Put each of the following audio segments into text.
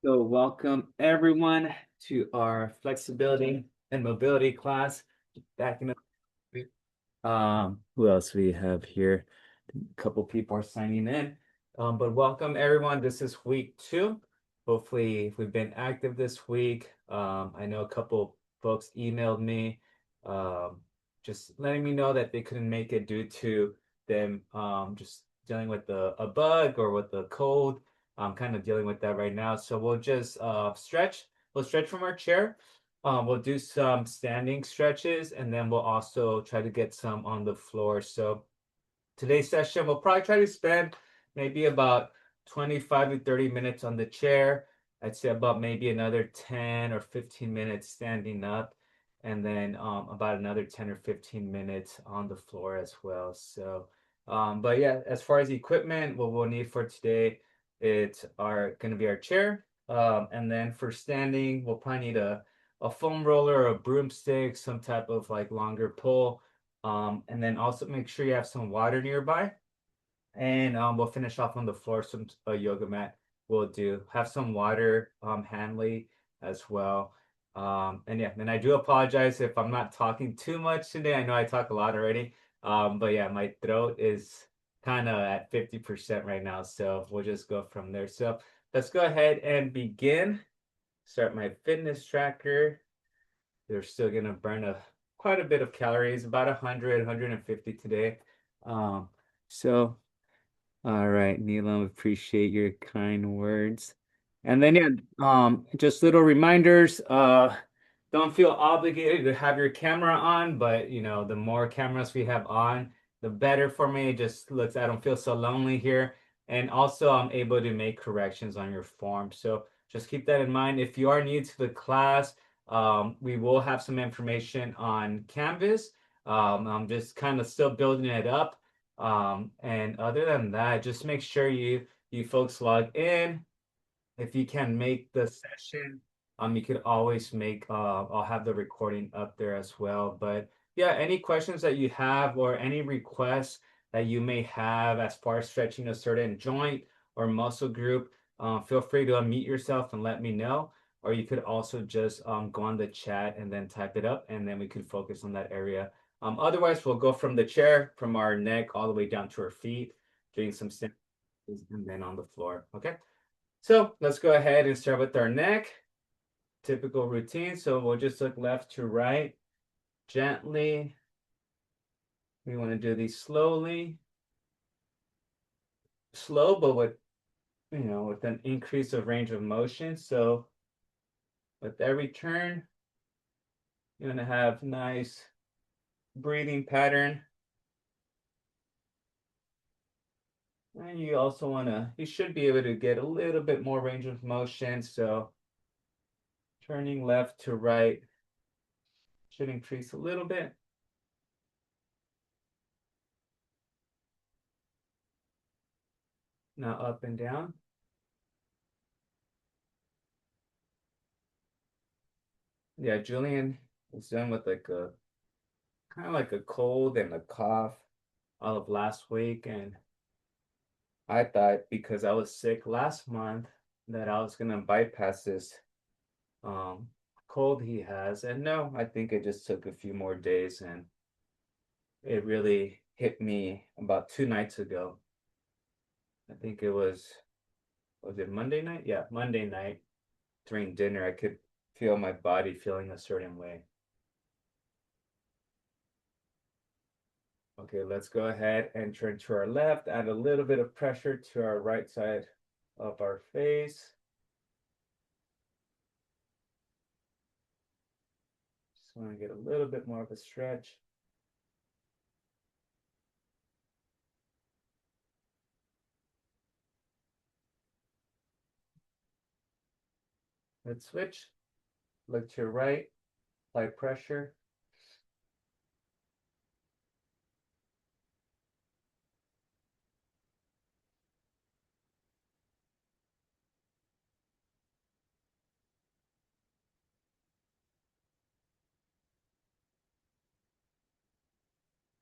So welcome everyone to our flexibility and mobility class. Back in the who else we have here? A couple people are signing in. But welcome everyone. This is week 2. Hopefully we've been active this week. I know a couple folks emailed me just letting me know that they couldn't make it due to them just dealing with a bug or with the cold. I'm kind of dealing with that right now. So we'll just stretch. We'll stretch from our chair. We'll do some standing stretches and then we'll also try to get some on the floor. So today's session, we'll probably try to spend maybe about 25 to 30 minutes on the chair. I'd say about maybe another 10 or 15 minutes standing up, and then about another 10 or 15 minutes on the floor as well. So, but yeah, as far as equipment, what we'll need for today, it's going to be our chair. And then for standing, we'll probably need a foam roller or a broomstick, some type of like longer pole. And then also make sure you have some water nearby. And we'll finish off on the floor, some yoga mat will do. Have some water handy as well. And yeah, and I do apologize if I'm not talking too much today. I know I talk a lot already. But yeah, my throat is kind of at 50% right now. So we'll just go from there. So let's go ahead and begin. Start my fitness tracker. They're still gonna burn quite a bit of calories, about 100, 150 today. Um, so all right, Neelam, appreciate your kind words. And then yeah, just little reminders. Don't feel obligated to have your camera on, but the more cameras we have on, the better for me. It just looks, I don't feel so lonely here. And also I'm able to make corrections on your form. So just keep that in mind. If you are new to the class, we will have some information on Canvas. I'm just kind of still building it up. And other than that, just make sure you folks log in. If you can make the session, you could always make I'll have the recording up there as well. But yeah, any questions that you have or any requests that you may have as far as stretching a certain joint or muscle group, feel free to unmute yourself and let me know. Or you could also just go on the chat and then type it up, and then we could focus on that area. Otherwise, we'll go from the chair, from our neck all the way down to our feet, doing some simple and then on the floor. Okay. So let's go ahead and start with our neck. Typical routine. So we'll just look left to right gently. We want to do these slowly, slow, but with an increase of range of motion. So with every turn, you want to have nice breathing pattern. And you also you should be able to get a little bit more range of motion. So turning left to right should increase a little bit. Now up and down. Yeah, Julian was done with like a kind of like a cold and a cough all of last week. And I thought because I was sick last month that I was gonna bypass this um cold he has. And no, I think it just took a few more days and it really hit me about 2 nights ago. I think was it Monday night? Yeah, Monday night during dinner, I could feel my body feeling a certain way. Okay, let's go ahead and turn to our left, add a little bit of pressure to our right side of our face. Just want to get a little bit more of a stretch. Let's switch. Look to your right, apply pressure.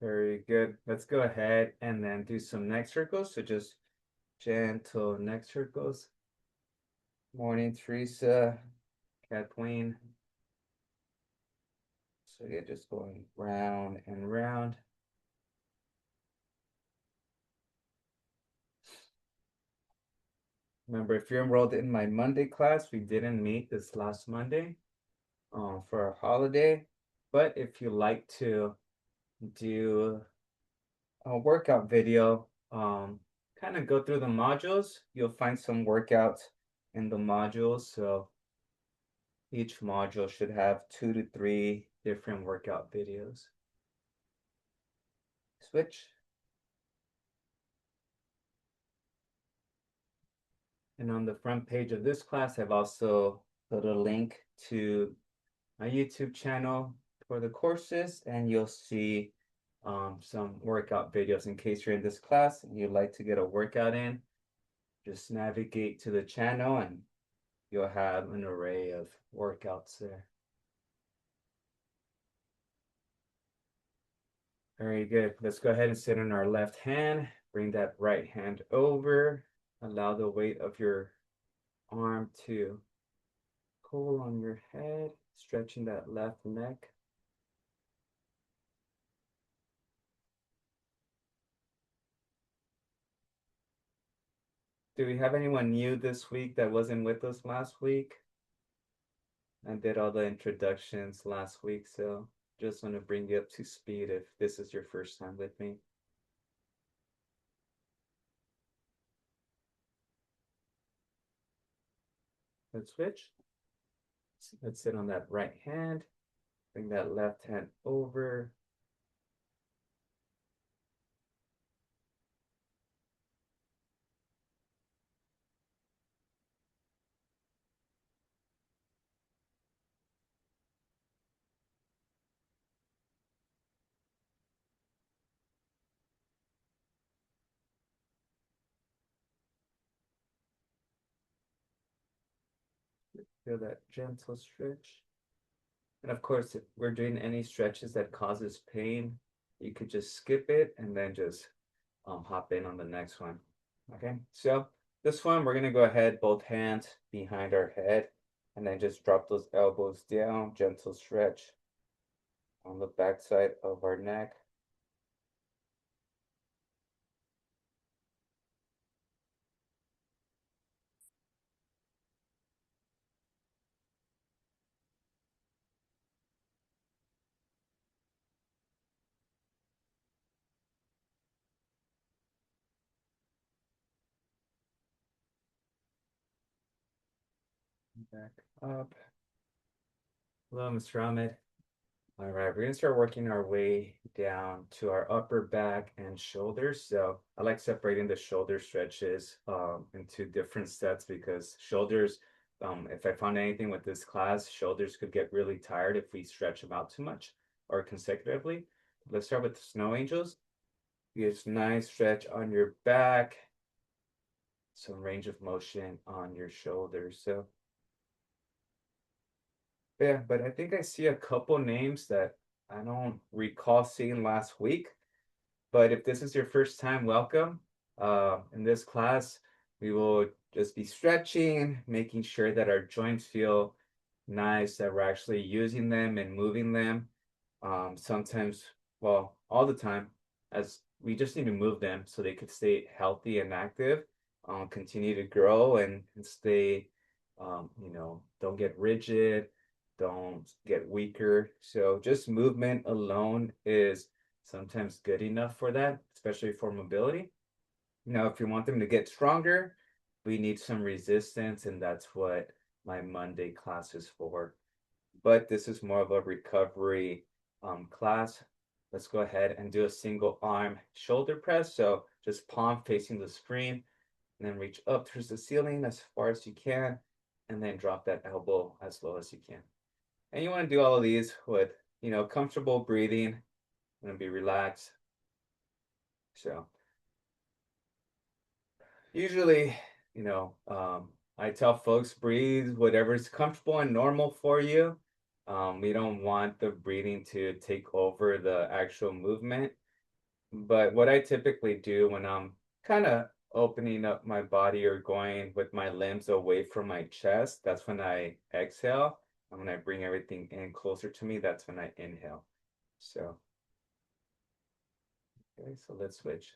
Very good. Let's go ahead and then do some neck circles. So just gentle neck circles. Morning, Teresa, Kathleen. So yeah, just going round and round. Remember, if you're enrolled in my Monday class, we didn't meet this last Monday for a holiday. But if you like to do a workout video, kind of go through the modules, you'll find some workouts in the modules. So each module should have 2 to 3 different workout videos. Switch. And on the front page of this class, I've also put a link to my YouTube channel for the courses, and you'll see some workout videos in case you're in this class and you'd like to get a workout in. Just navigate to the channel and you'll have an array of workouts there. Very good. Let's go ahead and sit on our left hand. Bring that right hand over. Allow the weight of your arm to pull on your head, stretching that left neck. Do we have anyone new this week that wasn't with us last week? I did all the introductions last week, so just want to bring you up to speed if this is your first time with me. Let's switch. Let's sit on that right hand. Bring that left hand over. Feel that gentle stretch. And of course, if we're doing any stretches that causes pain, you could just skip it and then just hop in on the next one. Okay, so this one, we're gonna go ahead, both hands behind our head, and then just drop those elbows down, gentle stretch on the back side of our neck. Back up. Hello, Mr. Ahmed. All right, we're gonna start working our way down to our upper back and shoulders. So I like separating the shoulder stretches into different sets because shoulders, if I found anything with this class, shoulders could get really tired if we stretch them out too much or consecutively. Let's start with snow angels. Get a nice stretch on your back, some range of motion on your shoulders. So yeah, but I think I see a couple names that I don't recall seeing last week. But if this is your first time, welcome. In this class, we will just be stretching, making sure that our joints feel nice, that we're actually using them and moving them. Sometimes, well, all the time, as we just need to move them so they could stay healthy and active, continue to grow and stay, don't get rigid, don't get weaker. So just movement alone is sometimes good enough for that, especially for mobility. Now, if you want them to get stronger, we need some resistance, and that's what my Monday class is for. But this is more of a recovery class. Let's go ahead and do a single arm shoulder press. So just palm facing the screen, and then reach up towards the ceiling as far as you can, and then drop that elbow as low as you can. And you want to do all of these with, comfortable breathing, and be relaxed. So usually, I tell folks breathe whatever's comfortable and normal for you. We don't want the breathing to take over the actual movement. But what I typically do when I'm kind of opening up my body or going with my limbs away from my chest, that's when I exhale. And when I bring everything in closer to me, that's when I inhale. So, okay, so let's switch.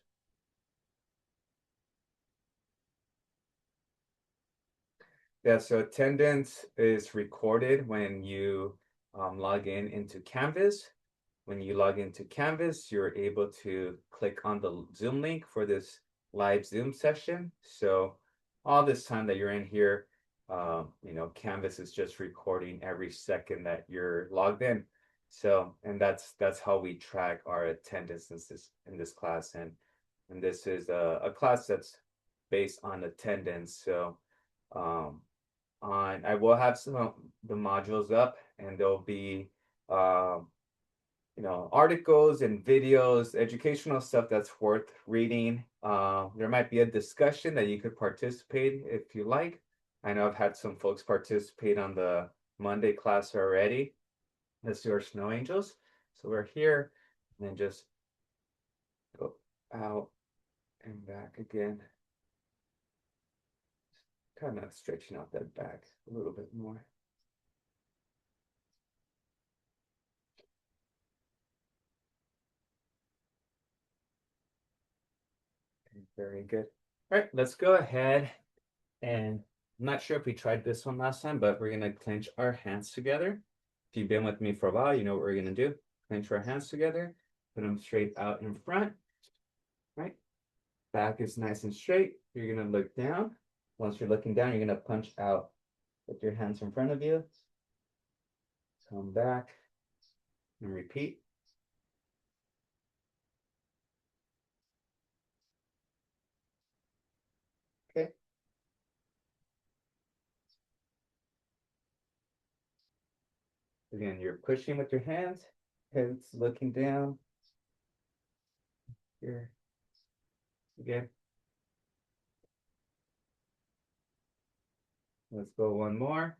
Yeah, so attendance is recorded when you log in into Canvas. When you log into Canvas, you're able to click on the Zoom link for this live Zoom session. So all this time that you're in here, Canvas is just recording every second that you're logged in. So, and that's how we track our attendance in this class. And this is a class that's based on attendance. So um, I will have some of the modules up, and there'll be articles and videos, educational stuff that's worth reading. There might be a discussion that you could participate if you like. I know I've had some folks participate on the Monday class already. Let's do our snow angels. So we're here, and then just go out and back again. Kind of stretching out that back a little bit more. Okay, very good. All right, let's go ahead and I'm not sure if we tried this one last time, but we're gonna clench our hands together. If you've been with me for a while, you know what we're gonna do. Clench our hands together, put them straight out in front, right? Back is nice and straight. You're gonna look down. Once you're looking down, you're gonna punch out with your hands in front of you. Come back and repeat. Okay. Again, you're pushing with your hands, head's looking down. Here. Again. Let's go one more.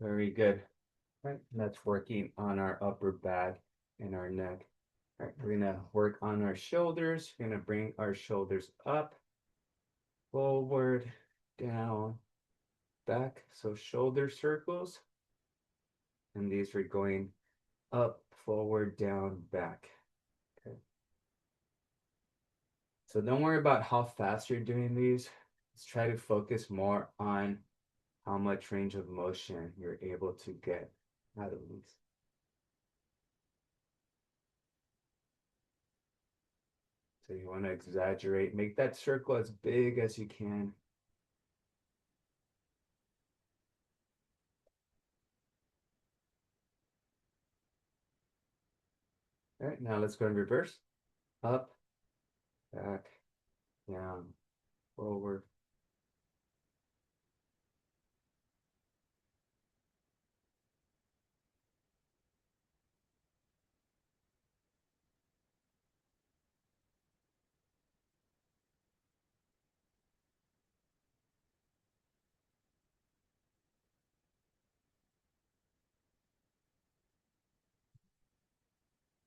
Very good. Right, that's working on our upper back and our neck. All right, we're gonna work on our shoulders. We're gonna bring our shoulders up, forward, down, back. So shoulder circles. And these are going up, forward, down, back. Okay. So don't worry about how fast you're doing these. Let's try to focus more on how much range of motion you're able to get out of these. So you want to exaggerate, make that circle as big as you can. All right, now let's go in reverse. Up, back, down, forward.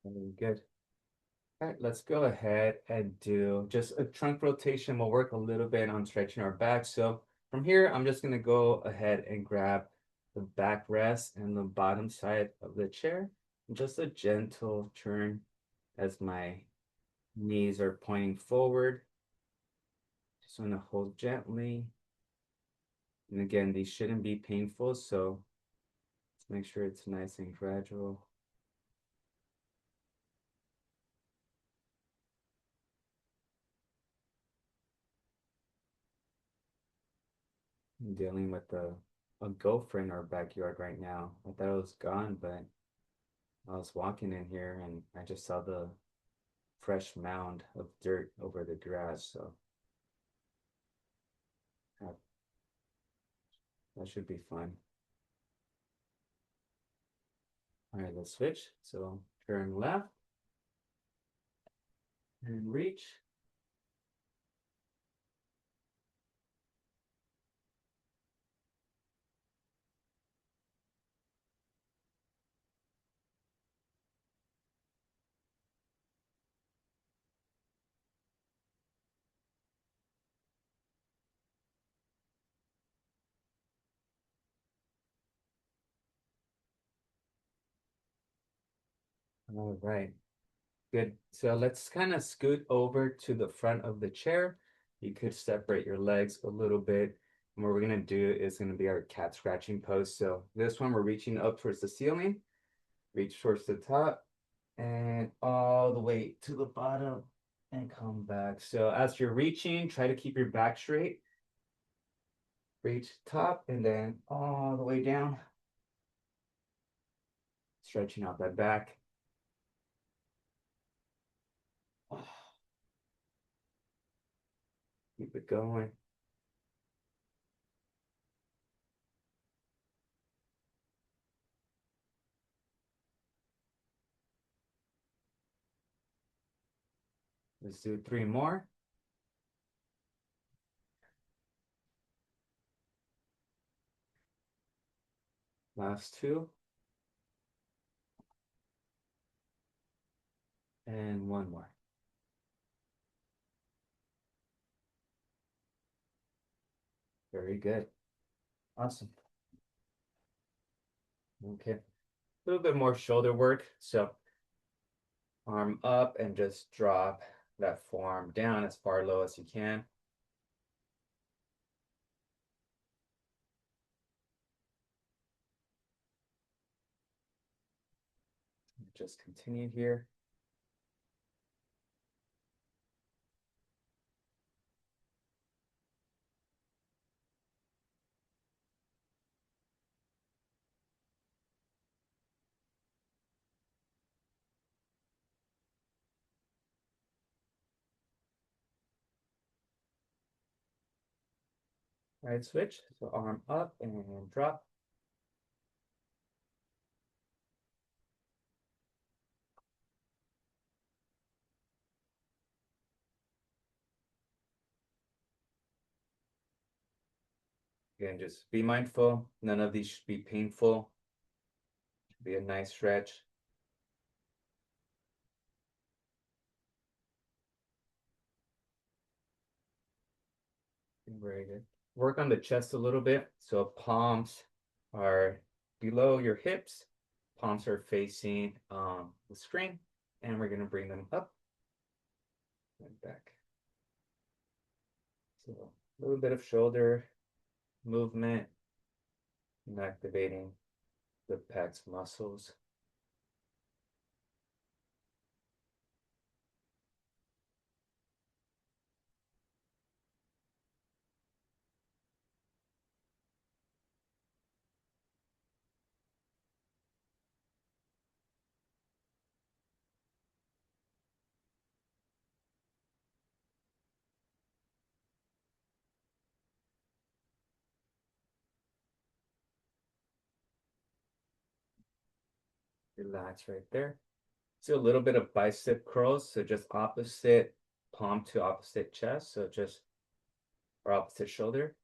Very good. All right, let's go ahead and do just a trunk rotation. We'll work a little bit on stretching our back. So from here, I'm just gonna go ahead and grab the backrest and the bottom side of the chair. Just a gentle turn as my knees are pointing forward. Just wanna hold gently. And again, these shouldn't be painful, so let's make sure it's nice and gradual. I'm dealing with a gopher in our backyard right now. I thought it was gone, but I was walking in here and I just saw the fresh mound of dirt over the grass, so that, that should be fun. All right, let's switch. So turn left and reach. All right. Good. So let's kind of scoot over to the front of the chair. You could separate your legs a little bit. And what we're going to do is going to be our cat scratching pose. So this one, we're reaching up towards the ceiling, reach towards the top, and all the way to the bottom and come back. So as you're reaching, try to keep your back straight. Reach top and then all the way down, stretching out that back. Keep it going. Let's do three more. Last two. And one more. Very good. Awesome. Okay. A little bit more shoulder work. So arm up and just drop that forearm down as far low as you can. Just continue here. Right switch. So arm up and drop. Again, just be mindful. None of these should be painful. Should be a nice stretch. Very good. Work on the chest a little bit. So palms are below your hips. Palms are facing the screen. And we're going to bring them up and back. So a little bit of shoulder movement and activating the pecs muscles. Relax right there. So a little bit of bicep curls. So just opposite palm to opposite chest. So just or opposite shoulder.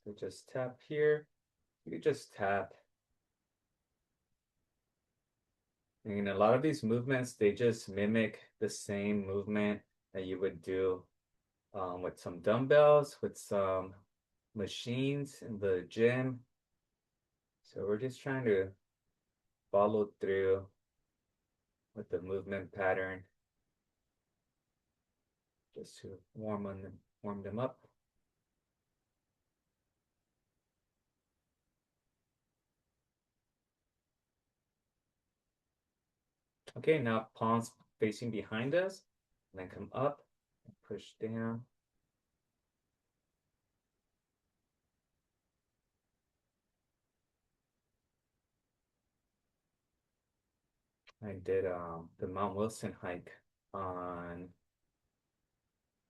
So just tap here. You could just tap. And a lot of these movements, they just mimic the same movement that you would do with some dumbbells, with some machines in the gym. So we're just trying to follow through with the movement pattern just to warm them up. Okay, now palms facing behind us, and then come up and push down. I did the Mount Wilson hike on,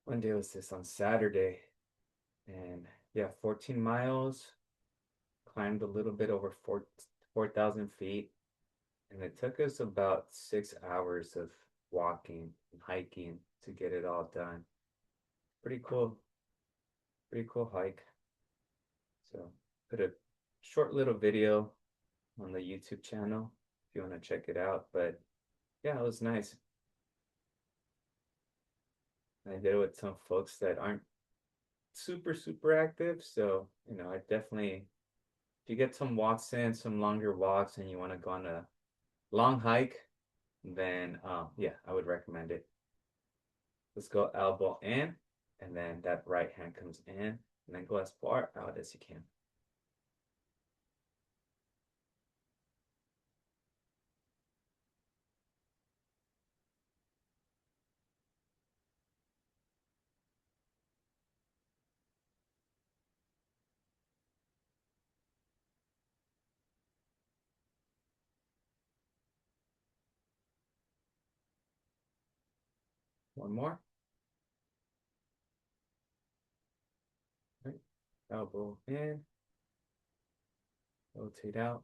when day was this? On Saturday. And yeah, 14 miles, climbed a little bit over 4,000 feet. And it took us about 6 hours of walking and hiking to get it all done. Pretty cool, pretty cool hike. So put a short little video on the YouTube channel if you want to check it out. But yeah, it was nice. I did it with some folks that aren't super active. So, I definitely, if you get some walks in, some longer walks, and you want to go on a long hike, then yeah, I would recommend it. Let's go elbow in, and then that right hand comes in, and then go as far out as you can. One more. Right. Elbow in, rotate out.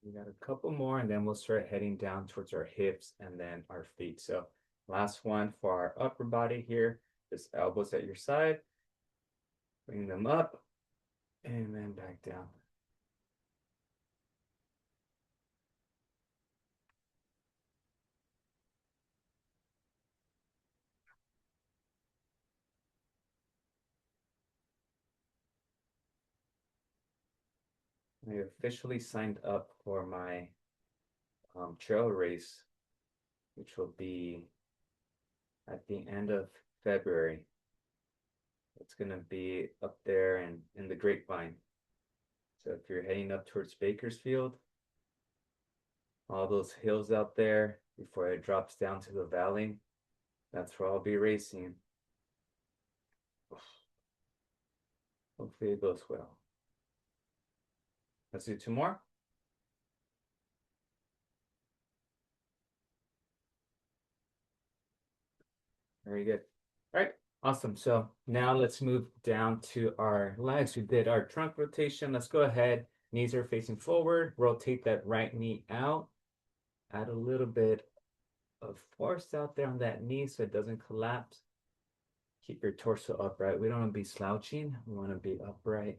We got a couple more, and then we'll start heading down towards our hips and then our feet. So last one for our upper body here. Just elbows at your side. Bring them up and then back down. I officially signed up for my trail race, which will be at the end of February. It's gonna be up there in the Grapevine. So if you're heading up towards Bakersfield, all those hills out there before it drops down to the valley, that's where I'll be racing. Hopefully it goes well. Let's do two more. Very good. All right, awesome. So now let's move down to our legs. We did our trunk rotation. Let's go ahead. Knees are facing forward. Rotate that right knee out. Add a little bit of force out there on that knee so it doesn't collapse. Keep your torso upright. We don't want to be slouching. We want to be upright.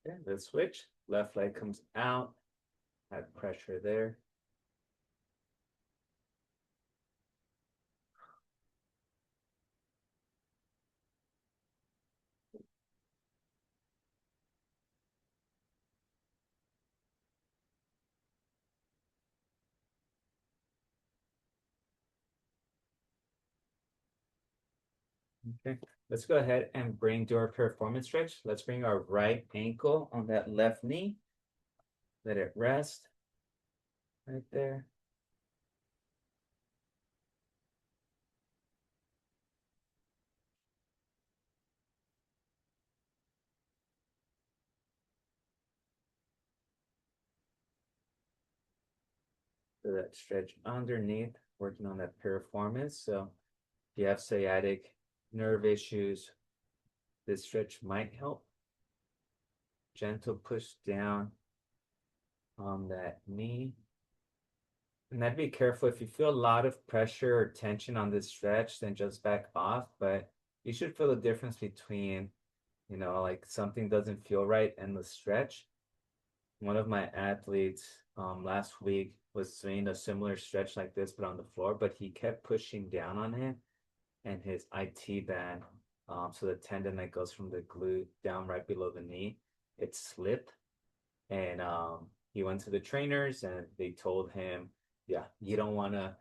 Okay, let's switch. Left leg comes out. Add pressure there. Okay, let's go ahead and do our performance stretch. Let's bring our right ankle on that left knee. Let it rest right there. So that stretch underneath, working on that piriformis. So if you have sciatic nerve issues, this stretch might help. Gentle push down on that knee. And then be careful if you feel a lot of pressure or tension on this stretch, then just back off. But you should feel the difference between, like something doesn't feel right and the stretch. One of my athletes last week was doing a similar stretch like this, but on the floor, but he kept pushing down on it, and his IT band, so the tendon that goes from the glute down right below the knee, it slipped, and he went to the trainers, and they told him, yeah, you don't want to,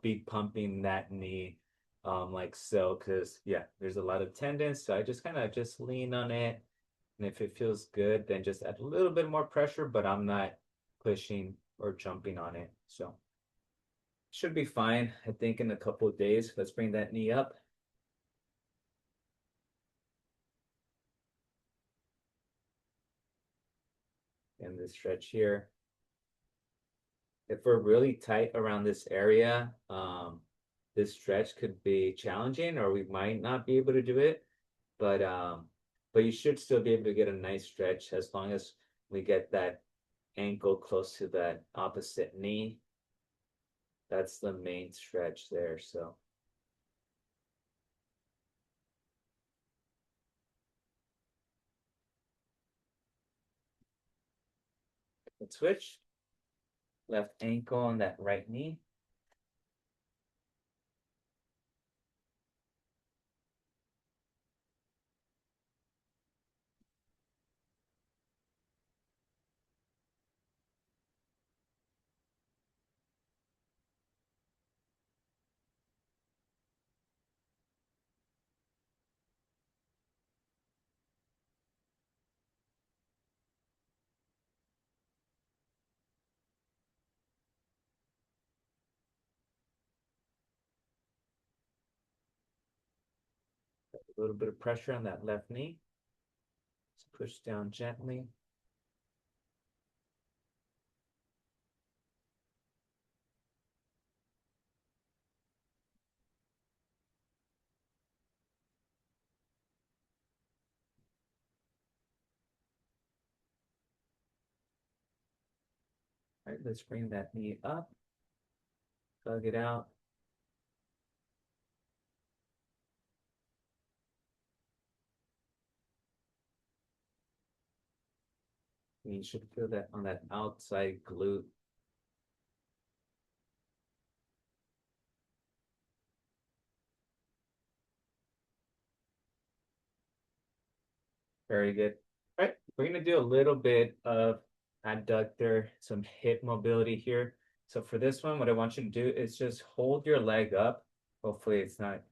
be pumping that knee, like so, because yeah, there's a lot of tendons. So I just kind of just lean on it, and if it feels good, then just add a little bit more pressure, but I'm not pushing or jumping on it. So should be fine, I think, in a couple of days. Let's bring that knee up. And this stretch here. if we're really tight around this area, this stretch could be challenging, or we might not be able to do it. But you should still be able to get a nice stretch as long as we get that ankle close to that opposite knee. That's the main stretch there. So let's switch. Left ankle on that right knee. A little bit of pressure on that left knee. Let's push down gently. All right, let's bring that knee up. Tug it out. And you should feel that on that outside glute. Very good. All right, we're gonna do a little bit of adductor, some hip mobility here. So for this one, what I want you to do is just hold your leg up. Hopefully it's not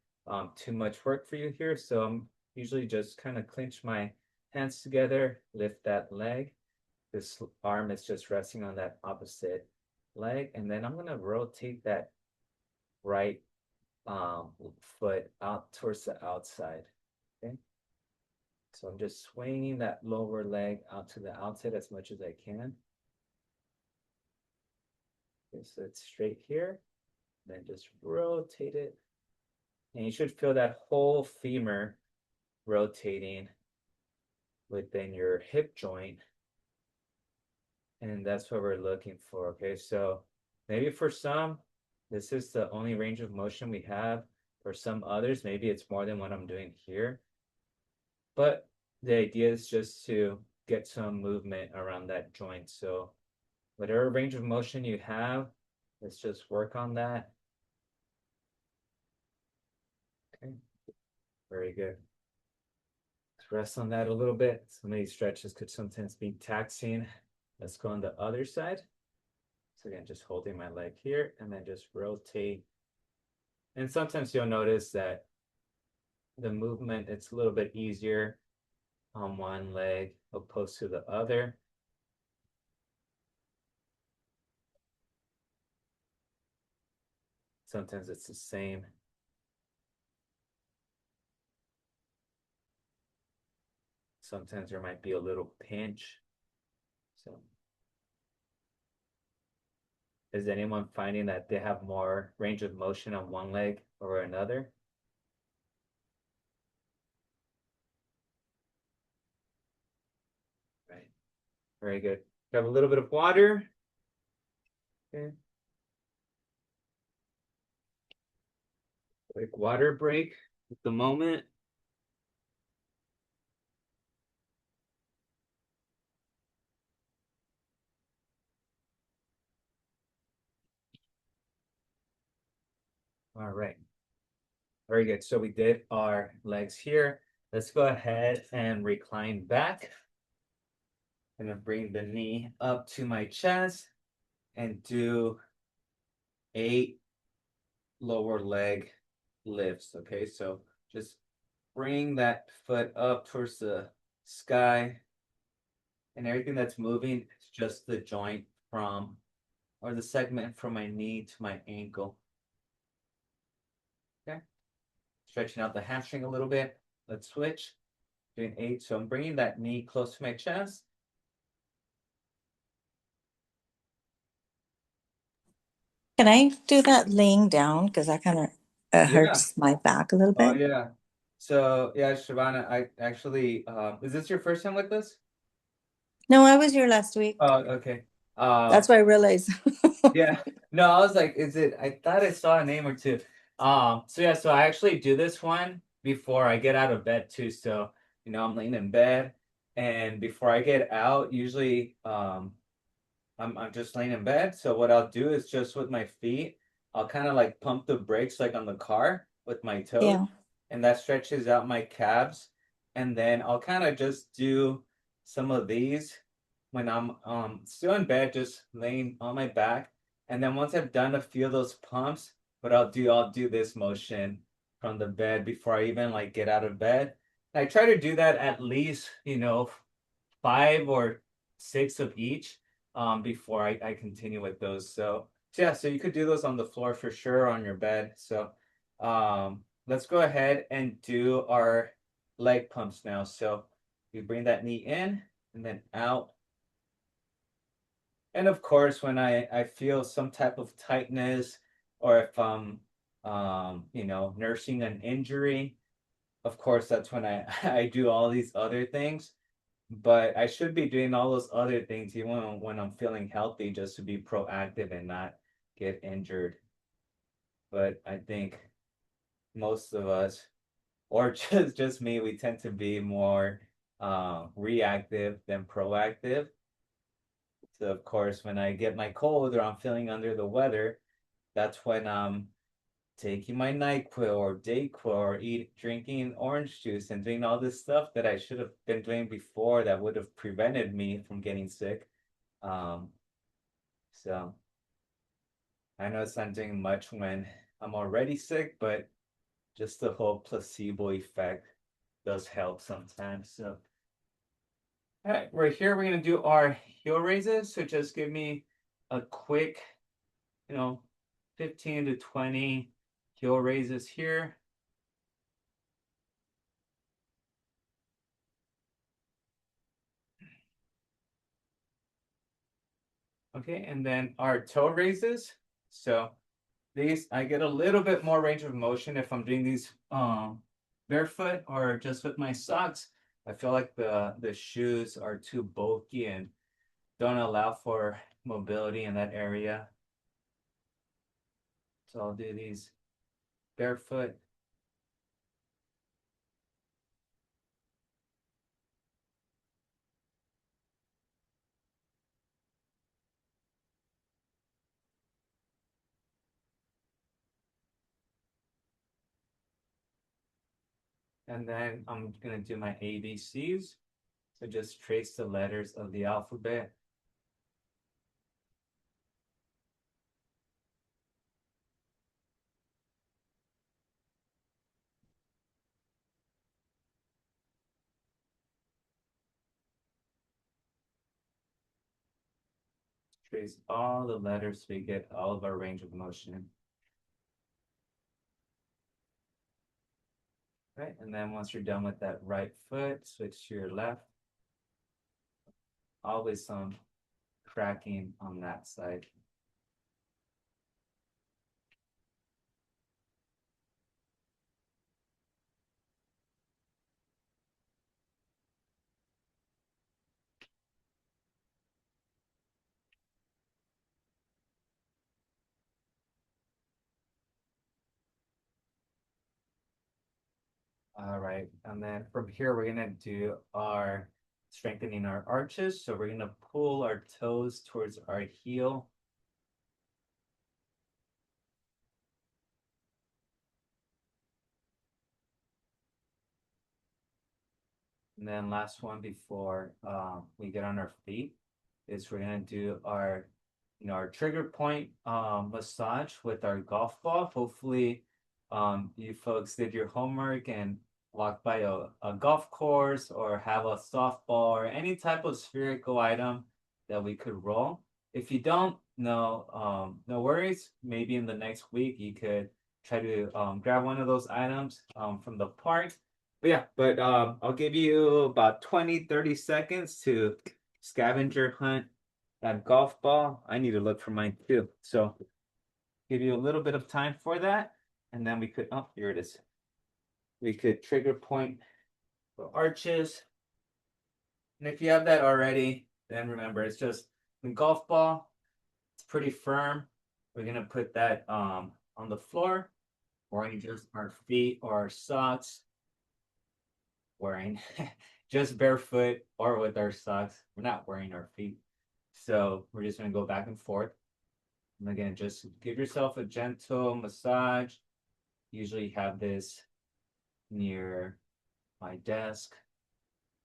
too much work for you here. So I'm usually just kind of clench my hands together, lift that leg. This arm is just resting on that opposite leg. And then I'm gonna rotate that right foot out towards the outside. Okay. So I'm just swinging that lower leg out to the outside as much as I can. Okay, so it's straight here. Then just rotate it. And you should feel that whole femur rotating within your hip joint. And that's what we're looking for. Okay, so maybe for some, this is the only range of motion we have. For some others, maybe it's more than what I'm doing here. But the idea is just to get some movement around that joint. So whatever range of motion you have, let's just work on that. Okay, very good. Let's rest on that a little bit. Some of these stretches could sometimes be taxing. Let's go on the other side. So again, just holding my leg here and then just rotate. And sometimes you'll notice that the movement, it's a little bit easier on one leg opposed to the other. Sometimes it's the same. Sometimes there might be a little pinch. So is anyone finding that they have more range of motion on one leg or another? Right. Very good. Grab a little bit of water. Okay. Quick water break at the moment. All right. Very good. So we did our legs here. Let's go ahead and recline back. I'm gonna bring the knee up to my chest and do 8 lower leg lifts. Okay, so just bring that foot up towards the sky, and everything that's moving is just the joint from, or the segment from my knee to my ankle. Okay, stretching out the hamstring a little bit. Let's switch. Doing 8. So I'm bringing that knee close to my chest. Can I do that laying down? Because that kind of Yeah. hurts my back a little Oh bit. yeah. So yeah, Shavana, I actually is this your first time with this? No, I was here last week. Oh, okay. Um That's why I realized. yeah. No, I was like, is it I thought I saw a name or two. So yeah, so I actually do this one before I get out of bed too. So, I'm laying in bed and before I get out, usually I'm just laying in bed. So what I'll do is just with my feet, I'll kind of like pump the brakes like on the car with my toes, Yeah. and that stretches out my calves. And then I'll kind of just do some of these when I'm still in bed, just laying on my back. And then once I've done a few of those pumps, what I'll do this motion from the bed before I even like get out of bed. I try to do that at least, five or six of each before I continue with those. So yeah, so you could do those on the floor for sure on your bed. So let's go ahead and do our leg pumps now. So you bring that knee in and then out. And of course, when I feel some type of tightness or if I'm nursing an injury, of course that's when I I do all these other things. But I should be doing all those other things even when I'm feeling healthy just to be proactive and not get injured. But I think most of us, or just me, we tend to be more reactive than proactive. So of course, when I get my cold or I'm feeling under the weather, that's when I'm taking my NyQuil or Dayquil or drinking orange juice and doing all this stuff that I should have been doing before that would have prevented me from getting sick. Um, so I know it's not doing much when I'm already sick, but just the whole placebo effect does help sometimes. So, all right, right here we're gonna do our heel raises. So just give me a quick, you know, 15 to 20 heel raises here. Okay, and then our toe raises. So these I get a little bit more range of motion if I'm doing these barefoot or just with my socks. I feel like the shoes are too bulky and don't allow for mobility in that area. So I'll do these barefoot. And then I'm gonna do my ABCs. So just trace the letters of the alphabet. Trace all the letters so we get all of our range of motion. Right, and then once you're done with that right foot, switch to your left. Always some cracking on that side. All right, and then from here, we're gonna do our strengthening our arches. So we're gonna pull our toes towards our heel. And then last one before we get on our feet is we're gonna do our trigger point massage with our golf ball. Hopefully, you folks did your homework and walked by a golf course or have a softball or any type of spherical item that we could roll. If you don't, no worries. Maybe in the next week you could try to grab one of those items from the park. But yeah, but I'll give you about 20-30 seconds to scavenger hunt that golf ball. I need to look for mine too. So give you a little bit of time for that, and then we could, oh, here it is. We could trigger point for arches. And if you have that already, then remember, it's just a golf ball. It's pretty firm. We're gonna put that on the floor, wearing just our feet or our socks, wearing just barefoot or with our socks. We're not wearing our feet. So we're just gonna go back and forth. And again, just give yourself a gentle massage. Usually have this near my desk.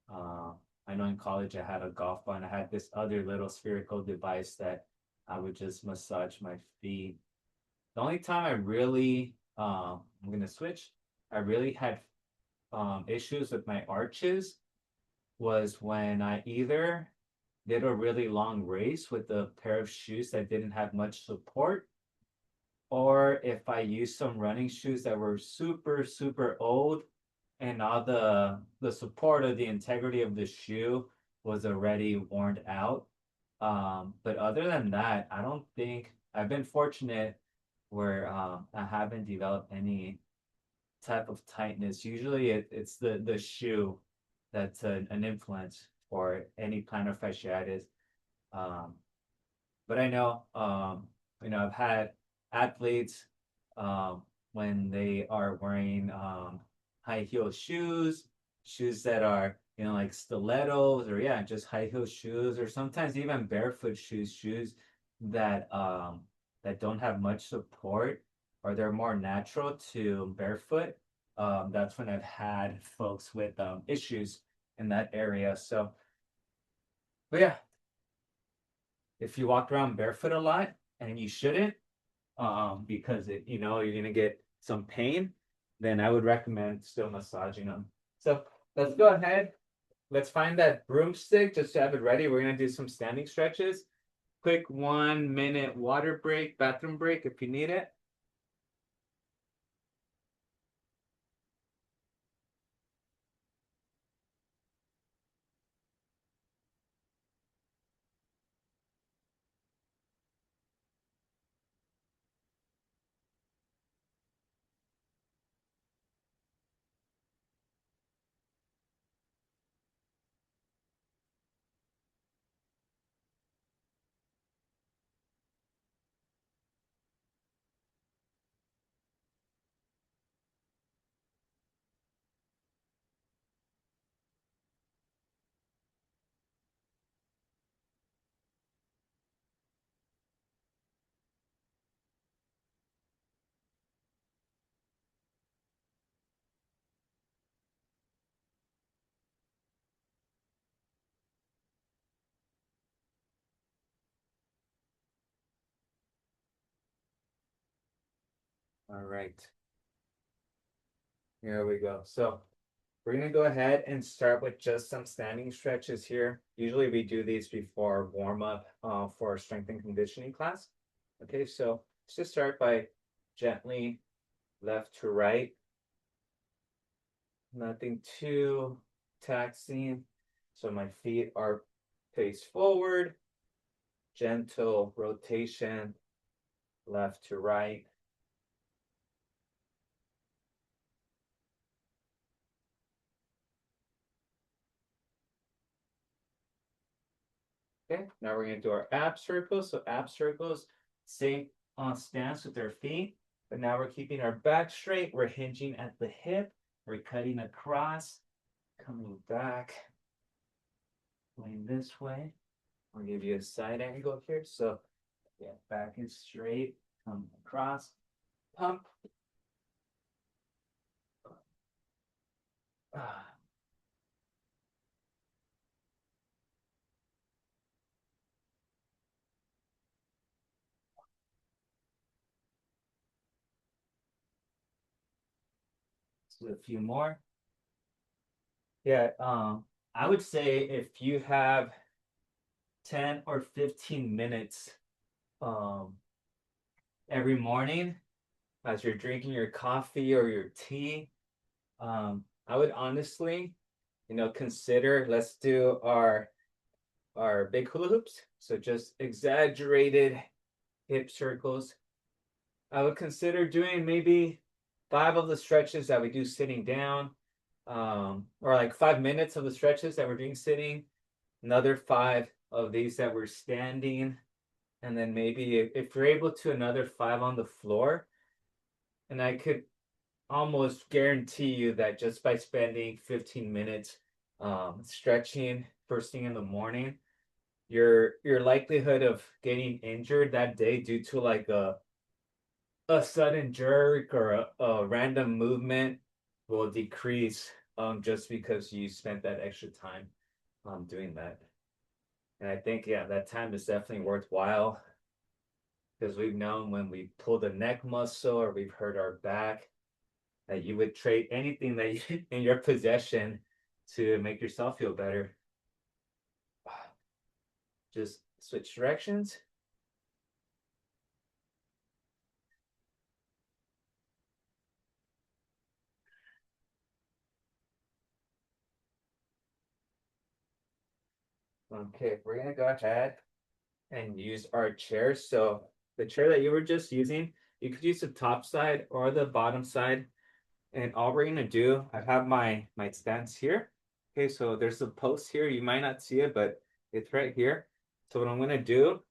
I know in college I had a golf ball and I had this other little spherical device that I would just massage my feet. The only time I really, I'm gonna switch. I really had issues with my arches was when I either did a really long race with a pair of shoes that didn't have much support, or if I used some running shoes that were super, super old and all the support of the integrity of the shoe was already worn out. But other than that, I don't think I've been fortunate where I haven't developed any type of tightness. Usually it's the shoe that's an influence for any plantar fasciitis. Um, but I know, I've had athletes when they are wearing high heel shoes, shoes that are, like stilettos or yeah, just high heel shoes, or sometimes even barefoot shoes that don't have much support or they're more natural to barefoot. That's when I've had folks with issues in that area. So, but yeah, if you walk around barefoot a lot and you shouldn't, because you're gonna get some pain, then I would recommend still massaging them. So let's go ahead. Let's find that broomstick just to have it ready. We're gonna do some standing stretches. Quick 1 minute water break, bathroom break if you need it. All right, here we go. So we're gonna go ahead and start with just some standing stretches here. Usually we do these before warm up for our strength and conditioning class. Okay, so let's just start by gently left to right. Nothing too taxing. So my feet are face forward, gentle rotation, left to right. Okay, now we're gonna do our ab circles. So ab circles, same stance with our feet, but now we're keeping our back straight. We're hinging at the hip. We're cutting across, coming back, going this way. I'll give you a side angle here. So yeah, back is straight, come across, pump. Ah. So a few more. Yeah, I would say if you have 10 or 15 minutes um every morning as you're drinking your coffee or your tea, I would honestly, consider let's do our big hula hoops. So just exaggerated hip circles. I would consider doing maybe 5 of the stretches that we do sitting down, or like 5 minutes of the stretches that we're doing sitting, another 5 of these that we're standing, and then maybe if you're able to, another 5 on the floor. And I could almost guarantee you that just by spending 15 minutes stretching first thing in the morning, your likelihood of getting injured that day due to like a sudden jerk or a random movement will decrease, just because you spent that extra time doing that. And I think, yeah, that time is definitely worthwhile because we've known when we pull the neck muscle or we've hurt our back that you would trade anything that you, in your possession to make yourself feel better. Just switch directions. Okay, we're gonna go ahead and use our chair. So the chair that you were just using, you could use the top side or the bottom side. And all we're gonna do, I have my stance here. Okay, so there's a post here. You might not see it, but it's right here. So what I'm gonna do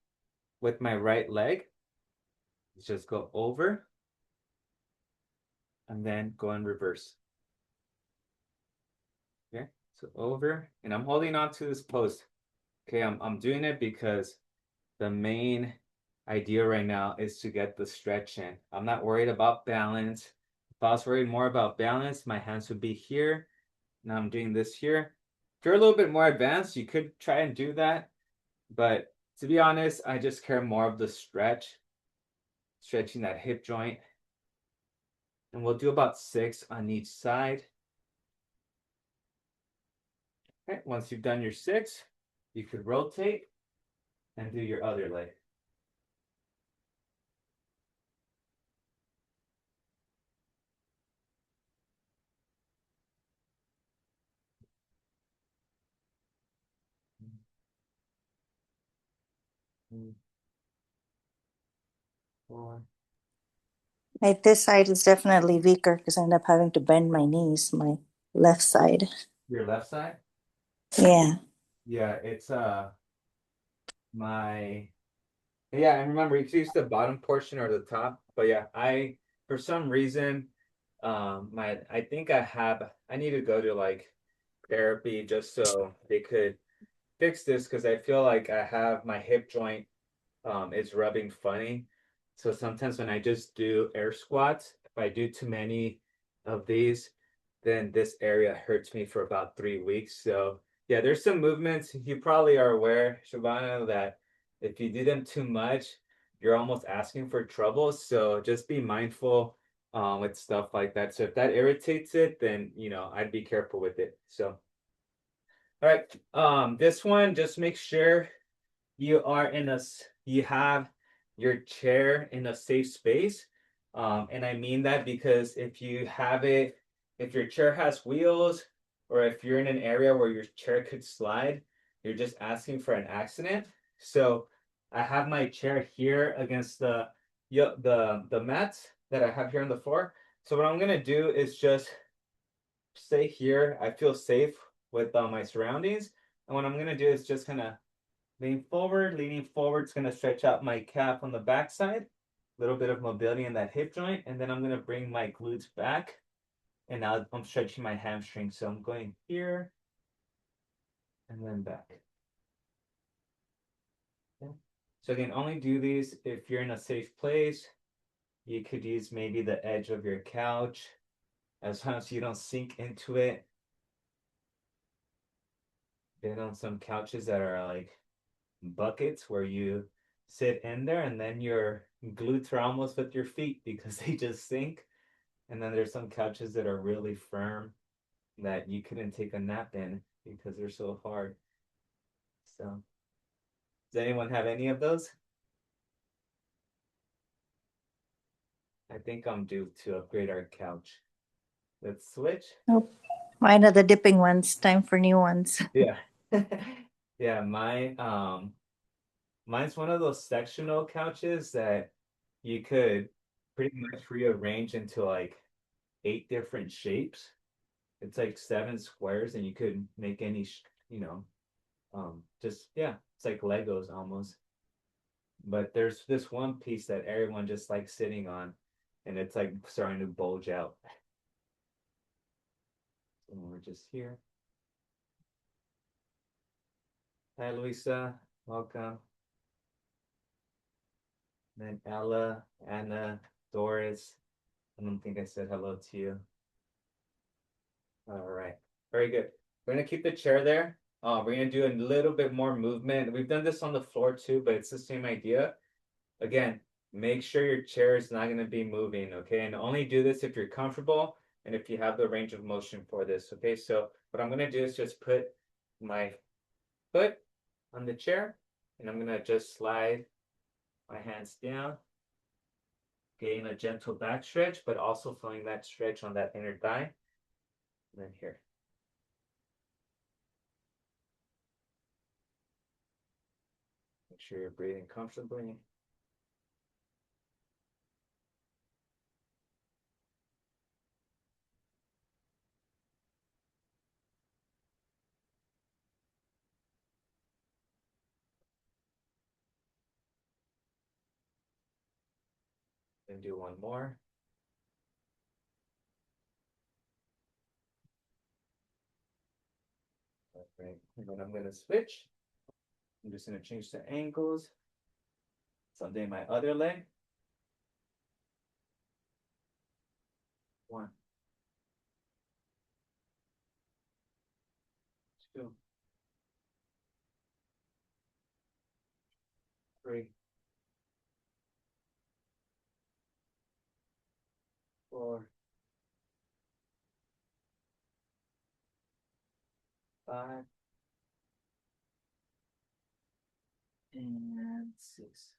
with my right leg is just go over and then go in reverse. Okay, so over, and I'm holding on to this post. Okay, I'm doing it because the main idea right now is to get the stretch in. I'm not worried about balance. If I was worried more about balance, my hands would be here. Now I'm doing this here. If you're a little bit more advanced, you could try and do that. But to be honest, I just care more of the stretch, stretching that hip joint. And we'll do about 6 on each side. Okay, once you've done your 6, you could rotate and do your other leg. Four. This side is definitely weaker because I end up having to bend my knees, my left side. Your left side? Yeah. Yeah, it's my yeah, and remember you can use the bottom portion or the top. But yeah, I for some reason my I think I need to go to like therapy just so they could fix this because I feel like I have my hip joint is rubbing funny. So sometimes when I just do air squats, if I do too many of these, then this area hurts me for about 3 weeks. So yeah, there's some movements. You probably are aware, Shabana, that if you do them too much, you're almost asking for trouble. So just be mindful with stuff like that. So if that irritates it, then I'd be careful with it. So all right, this one, just make sure you have your chair in a safe space. And I mean that because if your chair has wheels, or if you're in an area where your chair could slide, you're just asking for an accident. So I have my chair here against the mats that I have here on the floor. So what I'm gonna do is just stay here. I feel safe with my surroundings. And what I'm gonna do is just kind of leaning forward is going to stretch out my calf on the backside, a little bit of mobility in that hip joint, and then I'm going to bring my glutes back, and now I'm stretching my hamstring. So I'm going here and then back. Okay. So again, only do these if you're in a safe place. You could use maybe the edge of your couch as long as you don't sink into it. Been on some couches that are like buckets where you sit in there and then your glutes are almost with your feet because they just sink. And then there's some couches that are really firm that you couldn't take a nap in because they're so hard. So, does anyone have any of those? I think I'm due to upgrade our couch. Let's switch. Nope. Mine are the dipping ones. Time for new ones. Yeah. Yeah, mine's one of those sectional couches that you could pretty much rearranged into like 8 different shapes. It's like 7 squares, and you could make any, just yeah, it's like Legos almost. But there's this one piece that everyone just likes sitting on, and it's like starting to bulge out. And we're just here. Hi, Luisa. Welcome. Then Ella, Anna, Doris. I don't think I said hello to you. All right. Very good. We're gonna keep the chair there. We're gonna do a little bit more movement. We've done this on the floor too, but it's the same idea. Again, make sure your chair is not gonna be moving, okay? And only do this if you're comfortable and if you have the range of motion for this, okay? So what I'm gonna do is just put my foot on the chair, and I'm gonna just slide my hands down, getting a gentle back stretch, but also feeling that stretch on that inner thigh. And then here. Make sure you're breathing comfortably. Then do one more. Right. And then I'm gonna switch. I'm just gonna change the angles. Someday my other leg. 1, 2, 3, 4, 5, and 6.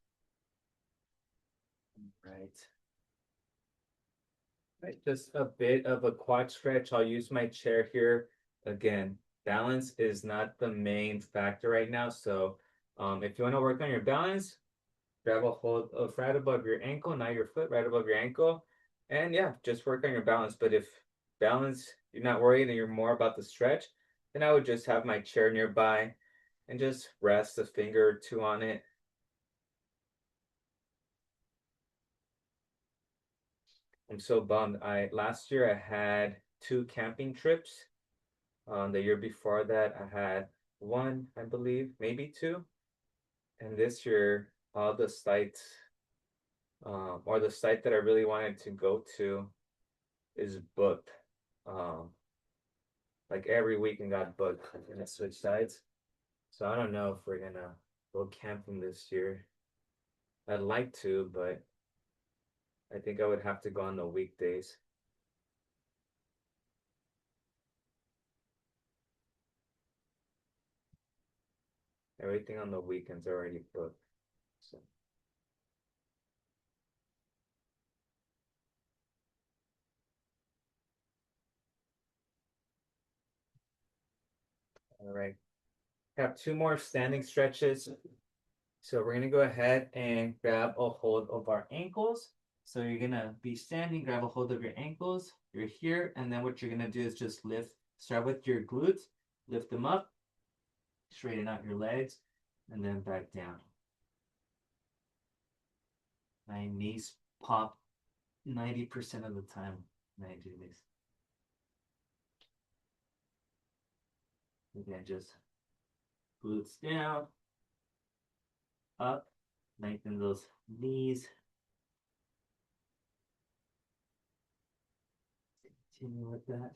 Right. Right, just a bit of a quad stretch. I'll use my chair here. Again, balance is not the main factor right now. So if you want to work on your balance, grab a hold of right above your ankle, not your foot, right above your ankle. And yeah, just work on your balance. But if balance, you're not worried and you're more about the stretch, then I would just have my chair nearby and just rest a finger or two on it. I'm so bummed. I last year I had 2 camping trips. The year before that I had one, I believe, maybe two. And this year, all the sites, or the site that I really wanted to go to is booked. Um, like every weekend got booked. I'm gonna switch sides. So I don't know if we're gonna go camping this year. I'd like to, but I think I would have to go on the weekdays. Everything on the weekends already booked. So all right. Have 2 more standing stretches. So we're gonna go ahead and grab a hold of our ankles. So you're gonna be standing, grab a hold of your ankles. You're here, and then what you're gonna do is just lift. Start with your glutes, lift them up, straighten out your legs, and then back down. My knees pop 90% of the time when I do this. Again, just glutes down, up, lengthen those knees. Continue with that.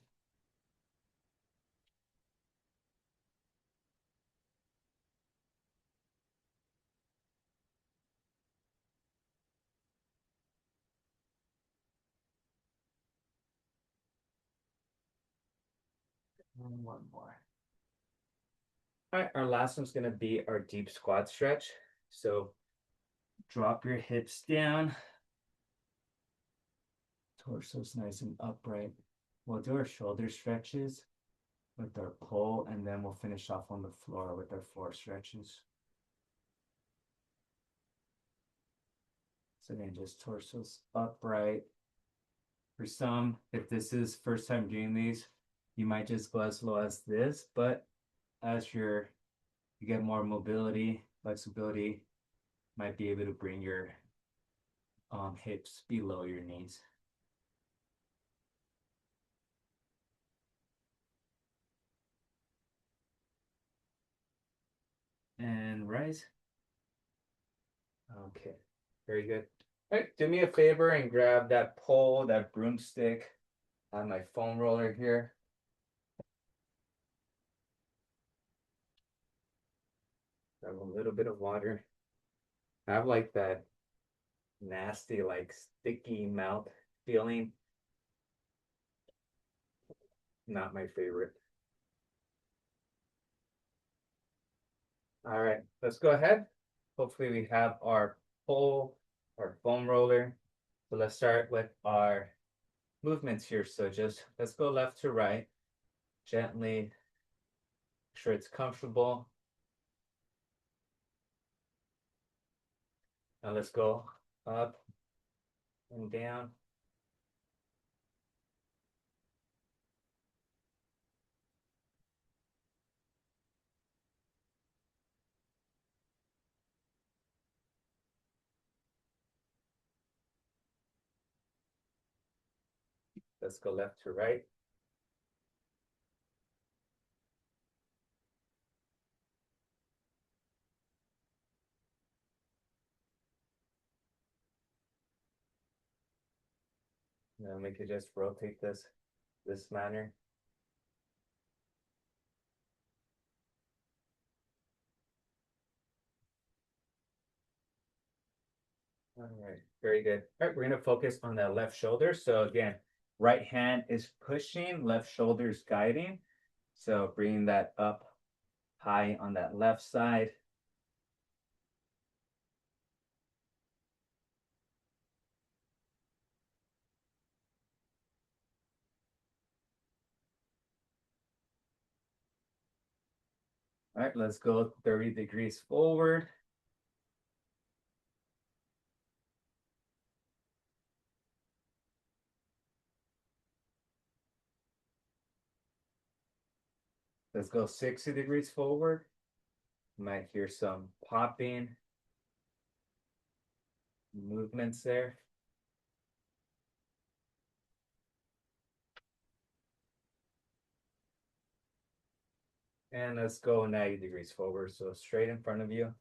And one more. All right, our last one's gonna be our deep squat stretch. So drop your hips down. Torso's nice and upright. We'll do our shoulder stretches with our pull, and then we'll finish off on the floor with our floor stretches. So then just torsos upright. For some, if this is first time doing these, you might just go as low as this, but as you get more mobility, flexibility, might be able to bring your hips below your knees. And rise. Okay, very good. All right, do me a favor and grab that pole, that broomstick. I have my foam roller here. Grab a little bit of water. I have like that nasty, like sticky mouth feeling. Not my favorite. All right, let's go ahead. Hopefully we have our pole, our foam roller. So let's start with our movements here. So just let's go left to right. Gently, make sure it's comfortable. Now let's go up and down. Let's go left to right. Then we could just rotate this manner. All right, very good. All right, we're gonna focus on that left shoulder. So again, right hand is pushing, left shoulder is guiding. So bringing that up high on that left side. All right, let's go 30 degrees forward. Let's go 60 degrees forward. You might hear some popping movements there. And let's go 90 degrees forward. So straight in front of you.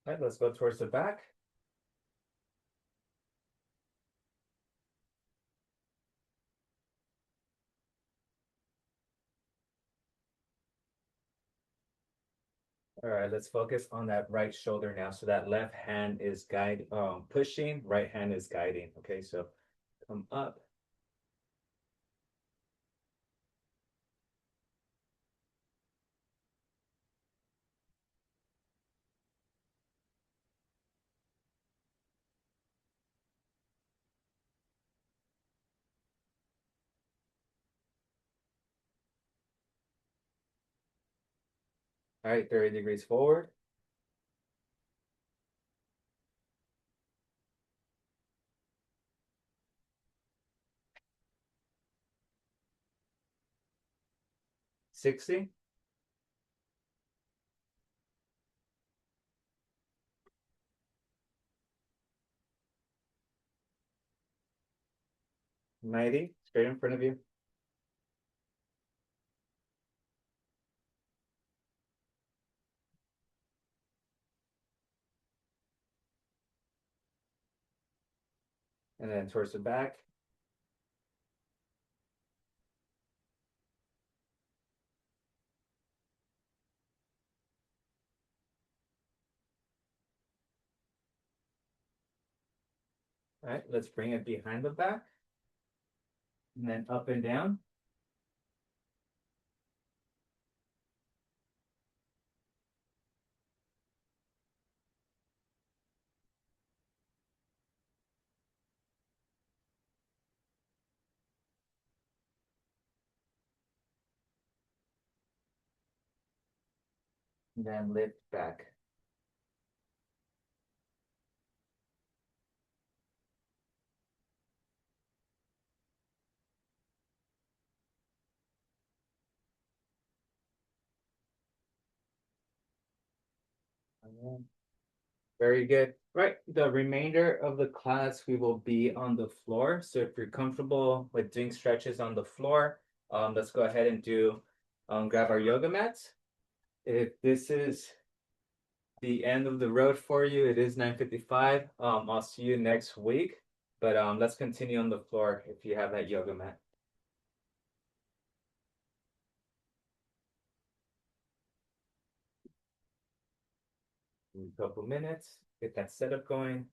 All right, let's go towards the back. All right, let's focus on that right shoulder now. So that left hand is pushing, right hand is guiding. Okay, so come up. All right, 30 degrees forward. $60. 90, straight in front of you. And then towards the back. All right, let's bring it behind the back. And then up and down. and then lift back. Very good. Right. The remainder of the class, we will be on the floor. So if you're comfortable with doing stretches on the floor, let's go ahead and grab our yoga mats. If this is the end of the road for you, it is 9:55. I'll see you next week. But let's continue on the floor if you have that yoga mat. In a couple minutes, get that setup going.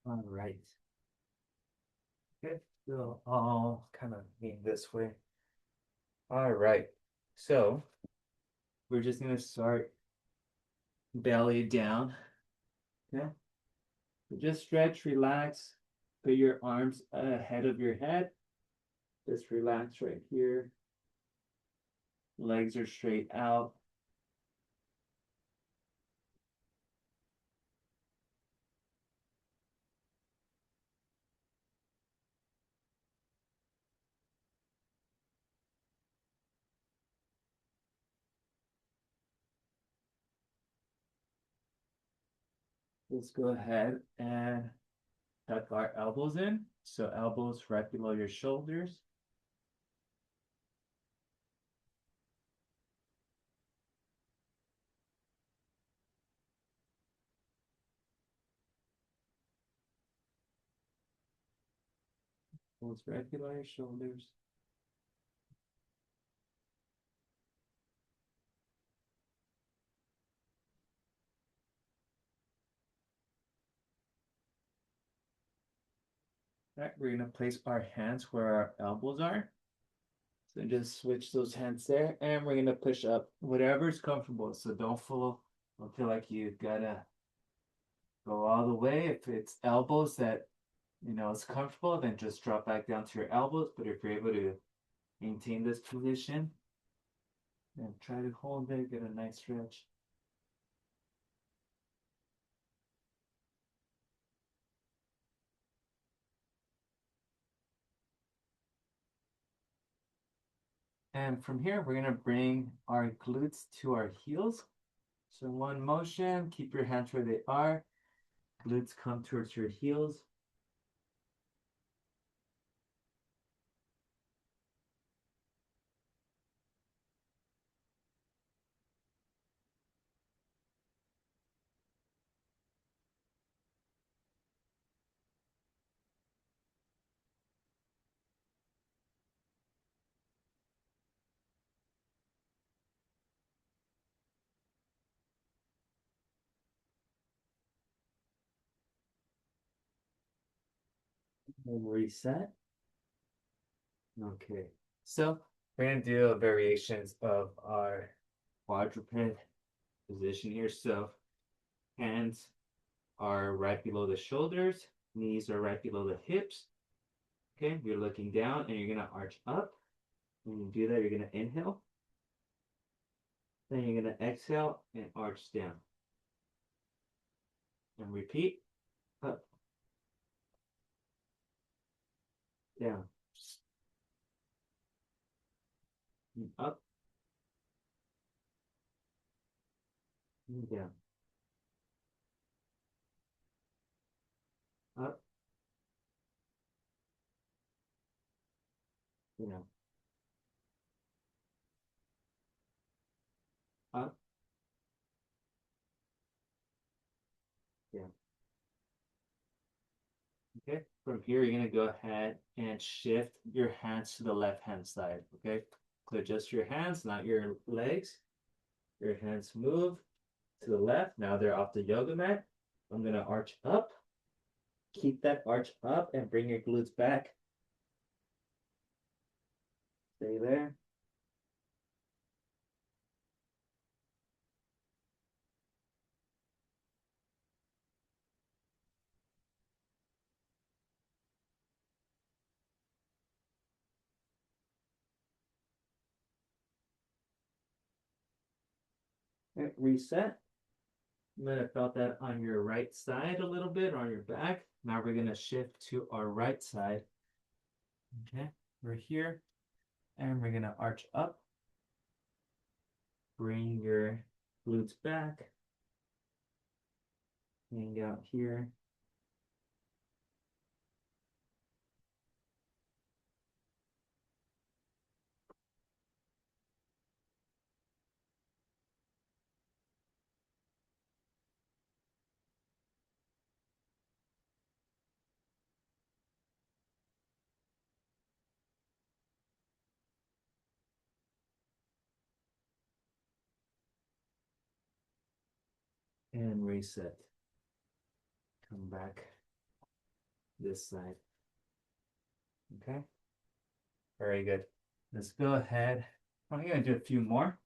All right. Okay, so I'll kind of lean this way. All right. So we're just gonna start belly down. Okay. So just stretch, relax, put your arms ahead of your head. Just relax right here. Legs are straight out. Let's go ahead and tuck our elbows in. So elbows right below your shoulders. Elbows right below your shoulders. All right, we're gonna place our hands where our elbows are. So just switch those hands there, and we're gonna push up whatever's comfortable. So don't feel like you gotta go all the way. If it's elbows that it's comfortable, then just drop back down to your elbows. But if you're able to maintain this position, then try to hold it, get a nice stretch. And from here, we're gonna bring our glutes to our heels. So one motion, keep your hands where they are. Glutes come towards your heels. And reset. Okay. So we're gonna do variations of our quadruped position here. So hands are right below the shoulders, knees are right below the hips. Okay, you're looking down and you're gonna arch up. When you do that, you're gonna inhale. Then you're gonna exhale and arch down. And repeat. Up, down, and up, and down. Up, down. Up, down. Okay, from here, you're gonna go ahead and shift your hands to the left-hand side, okay? So just your hands, not your legs. Your hands move to the left. Now they're off the yoga mat. I'm gonna arch up keep that arch up and bring your glutes back. Stay there. Okay, reset. You might have felt that on your right side a little bit, on your back. Now we're gonna shift to our right side. Okay, we're here, and we're gonna arch up. Bring your glutes back. Hang out here. And reset. Come back this side. Okay, very good. Let's go ahead. I'm gonna do a few more.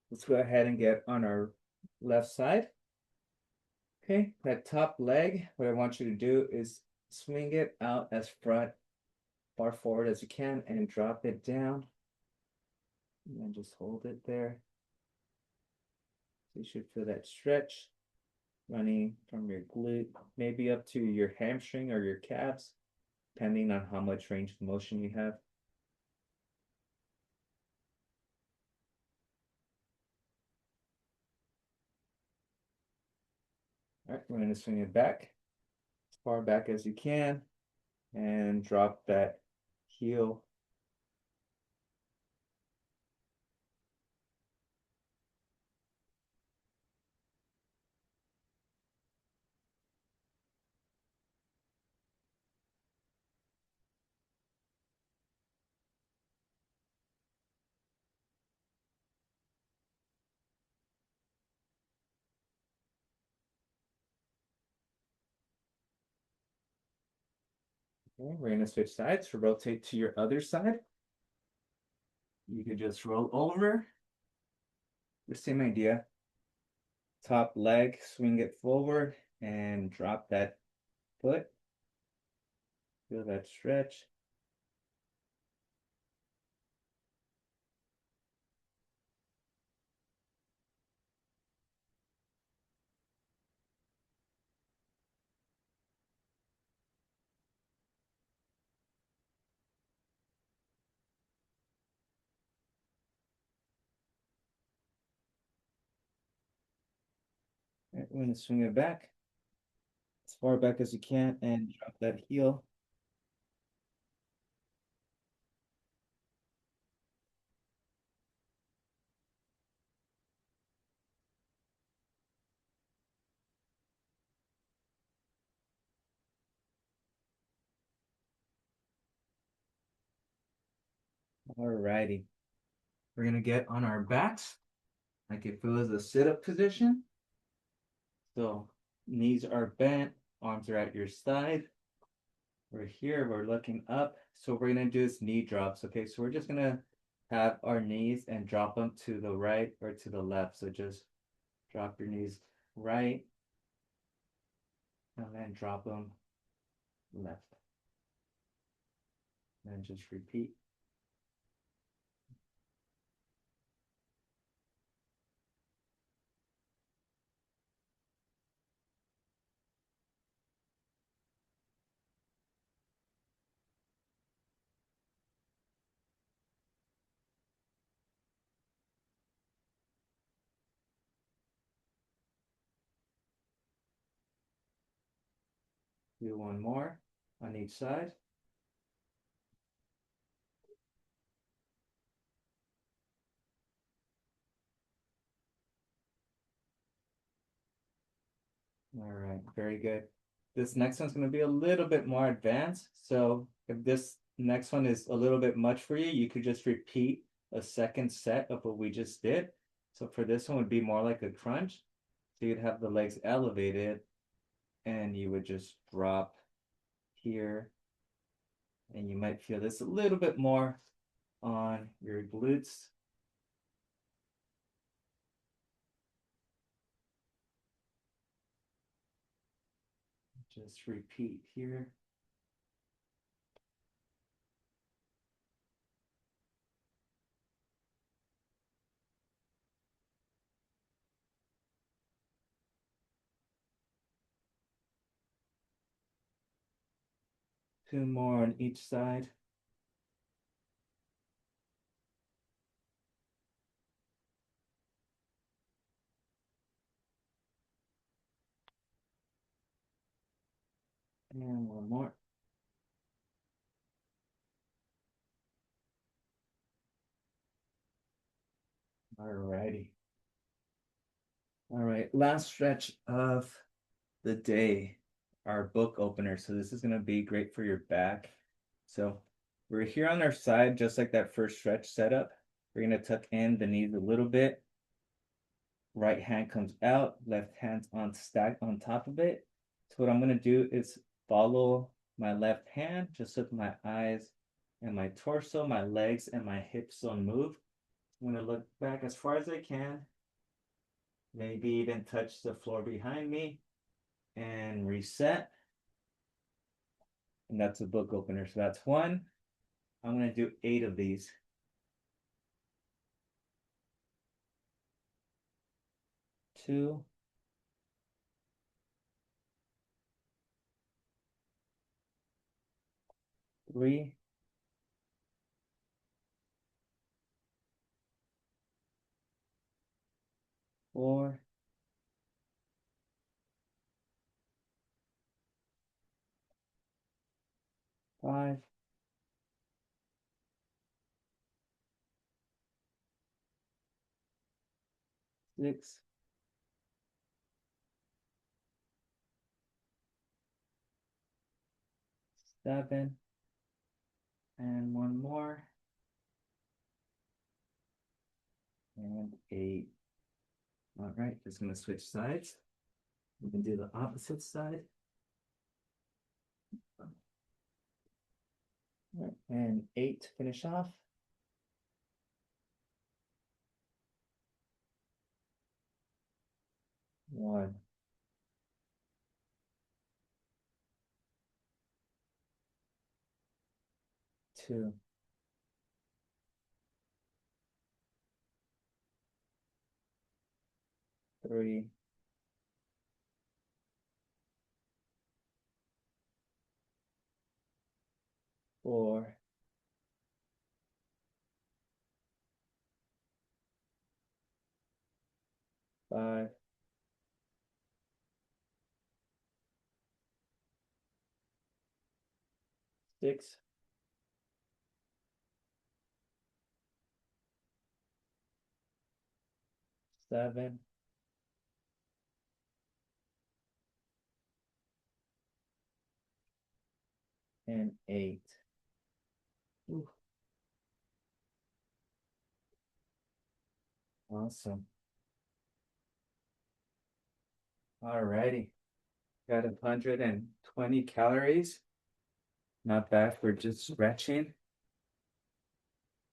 Let's go ahead and get on our left side. Okay, that top leg, what I want you to do is swing it out as far forward as you can and drop it down. And then just hold it there. So you should feel that stretch running from your glute, maybe up to your hamstring or your calves, depending on how much range of motion you have. All right, we're going to swing it back as far back as you can and drop that heel. Okay, we're going to switch sides. So rotate to your other side. You could just roll over. The same idea. Top leg, swing it forward and drop that foot. Feel that stretch. Right, we're going to swing it back as far back as you can and drop that heel. All righty. We're going to get on our backs like if it was a sit-up position. So knees are bent, arms are at your side. We're here, we're looking up. So we're going to do is knee drops. Okay, so we're just going to have our knees and drop them to the right or to the left. So just drop your knees right and then drop them left. And just repeat. Do one more on each side. All right, very good. This next one's going to be a little bit more advanced. So if this next one is a little bit much for you, you could just repeat a second set of what we just did. So for this one would be more like a crunch. So you'd have the legs elevated and you would just drop here, and you might feel this a little bit more on your glutes. Just repeat here. Two more on each side. And one more. All righty. All right, last stretch of the day, our book opener. So this is going to be great for your back. So we're here on our side, just like that first stretch setup. We're going to tuck in the knees a little bit. Right hand comes out, left hand's on stacked on top of it. So what I'm going to do is follow my left hand, just with my eyes and my torso, my legs and my hips don't move. I'm going to look back as far as I can. Maybe even touch the floor behind me and reset. And that's a book opener. So that's one. I'm going to do 8 of these. Two. Three. Four. Five. Six. Seven. And one more. And 8. All right, just gonna switch sides. We can do the opposite side. And 8 to finish off. One. Two. Three. Four. Five. Six. Seven. And 8. Ooh, awesome. All righty. Got 120 calories. Not bad for just stretching.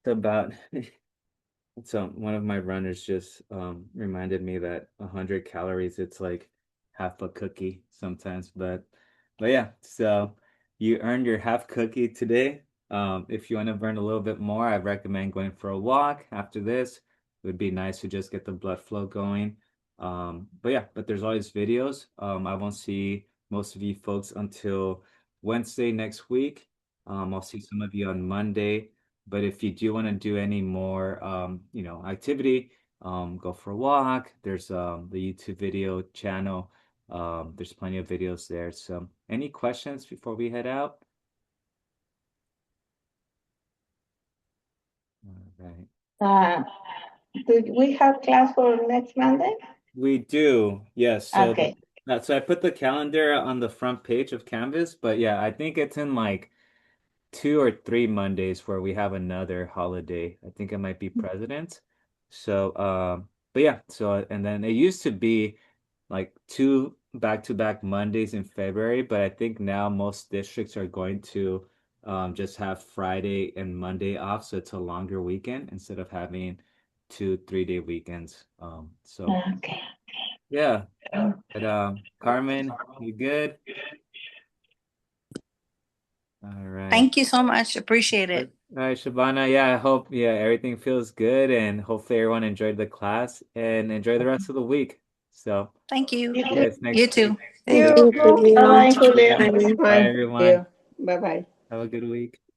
It's about so one of my runners just reminded me that 100 calories, it's like half a cookie sometimes, but yeah, so you earned your half cookie today. If you want to burn a little bit more, I recommend going for a walk after this. It would be nice to just get the blood flow going. But yeah, but there's always videos. I won't see most of you folks until Wednesday next week. I'll see some of you on Monday. But if you do want to do any more, activity, go for a walk. There's the YouTube video channel. There's plenty of videos there. So, any questions before we head out? All right. Uh, do we have class for next Monday? We do, yes. Okay. So I put the calendar on the front page of Canvas, but yeah, I think it's in like 2 or 3 Mondays where we have another holiday. I think it might be President's. So, but yeah, so and then it used to be like 2 back-to-back Mondays in February, but I think now most districts are going to just have Friday and Monday off, so it's a longer weekend instead of having 2 3-day weekends. So Okay. yeah, but Carmen, you good? All right. Thank you so much. Appreciate All it. right, Shabana. Yeah, I hope everything feels good and hopefully everyone enjoyed the class and enjoy the rest of the week. So Thank you. You see too. you guys next You week. too. You. Thank you. Bye-bye, Julio. Bye, Bye. everyone. Bye-bye. Have a good week.